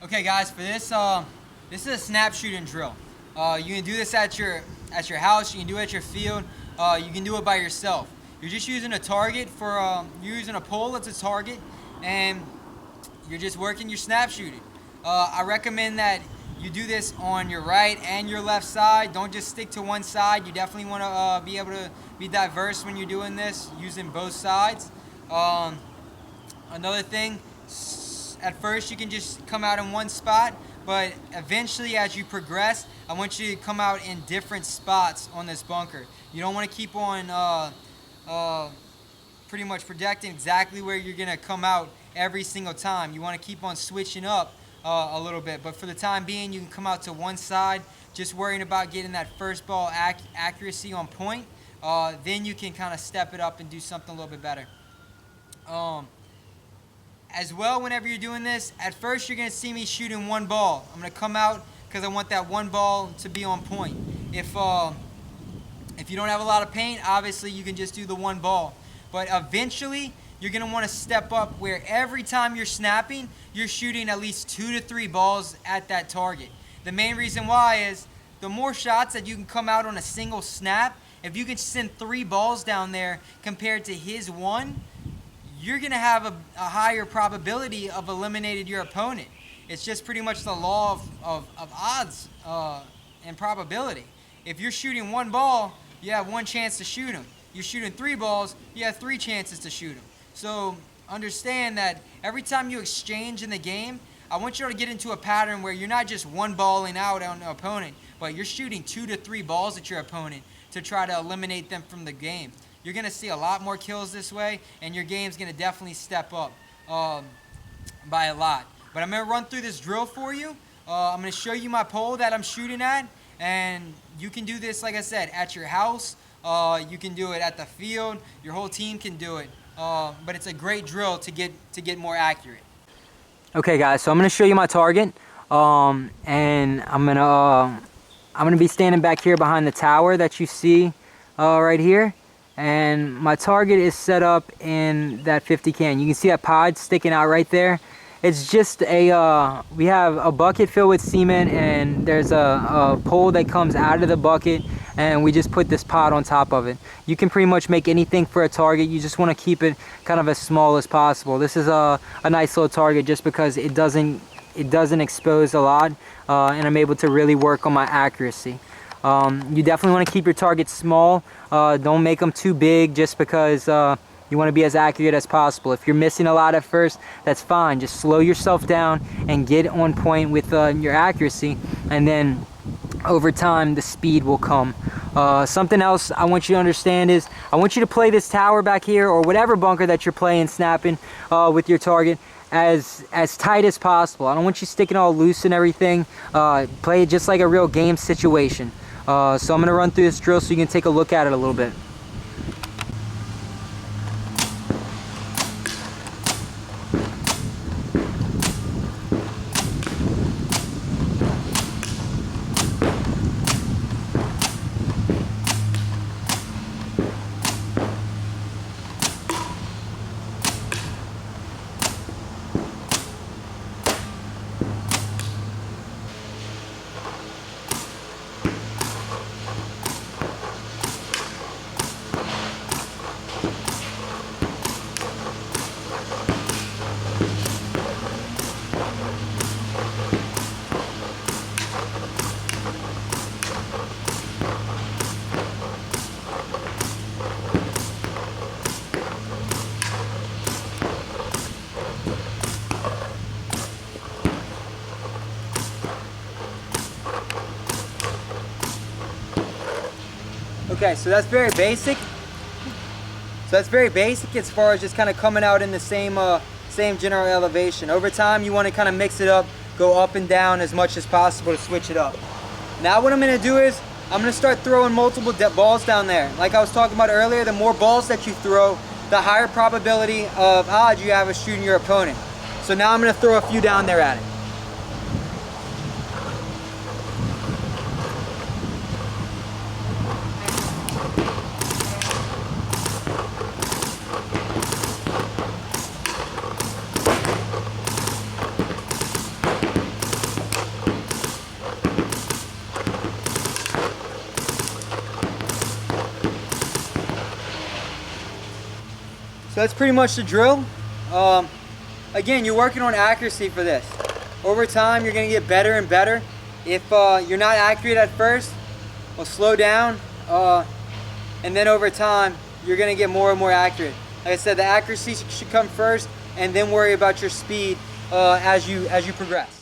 Okay, guys, for this, this is a snap shooting drill. You can do this at your house. You can do it at your field. You can do it by yourself. You're just using a target for you're using a pole as a target, and you're just working your snap shooting. I recommend that you do this on your right and your left side. Don't just stick to one side. You definitely want to be able to be diverse when you're doing this, using both sides. Another thing, at first you can just come out in one spot, but eventually as you progress, I want you to come out in different spots on this bunker. You don't want to keep on pretty much projecting exactly where you're going to come out every single time. You want to keep on switching up a little bit, but for the time being you can come out to one side, just worrying about getting that first ball accuracy on point. Then you can kind of step it up and do something a little bit better. As well, whenever you're doing this, at first you're going to see me shooting one ball. I'm going to come out because I want that one ball to be on point. If you don't have a lot of paint, obviously you can just do the one ball. But eventually, you're going to want to step up where every time you're snapping, you're shooting at least 2 to 3 balls at that target. The main reason why is the more shots that you can come out on a single snap, if you can send 3 balls down there compared to his one, you're going to have a higher probability of eliminating your opponent. It's just pretty much the law of odds and probability. If you're shooting one ball, you have one chance to shoot him. You're shooting 3 balls, you have 3 chances to shoot him. So understand that every time you exchange in the game, I want you to get into a pattern where you're not just one balling out on the opponent, but you're shooting 2 to 3 balls at your opponent to try to eliminate them from the game. You're going to see a lot more kills this way, and your game's going to definitely step up by a lot. But I'm going to run through this drill for you. I'm going to show you my pole that I'm shooting at, and you can do this, like I said, at your house. You can do it at the field. Your whole team can do it. But it's a great drill to get more accurate. Okay, guys, so I'm going to show you my target, and I'm going to be standing back here behind the tower that you see right here. And my target is set up in that 50 can. You can see that pod sticking out right there. It's just we have a bucket filled with cement, and there's a pole that comes out of the bucket, and we just put this pod on top of it. You can pretty much make anything for a target. You just want to keep it kind of as small as possible. This is a nice little target just because it doesn't expose a lot, and I'm able to really work on my accuracy. You definitely want to keep your targets small. Don't make them too big just because you want to be as accurate as possible. If you're missing a lot at first, that's fine. Just slow yourself down and get on point with your accuracy, and then over time the speed will come. Something else I want you to understand is I want you to play this tower back here, or whatever bunker that you're playing, snapping with your target, as tight as possible. I don't want you sticking all loose and everything. Play it just like a real game situation. So I'm going to run through this drill so you can take a look at it a little bit. Okay, so that's very basic. As far as just kind of coming out in the same general elevation. Over time, you want to kind of mix it up, go up and down as much as possible to switch it up. Now what I'm going to do is I'm going to start throwing multiple balls down there. Like I was talking about earlier, the more balls that you throw, the higher probability of odds you have of shooting your opponent. So now I'm going to throw a few down there at it. that's pretty much the drill. Again, you're working on accuracy for this. Over time, you're gonna get better and better. If you're not accurate at first, well, slow down, and then over time, you're gonna get more and more accurate. Like I said, the accuracy should come first, and then worry about your speed as you progress.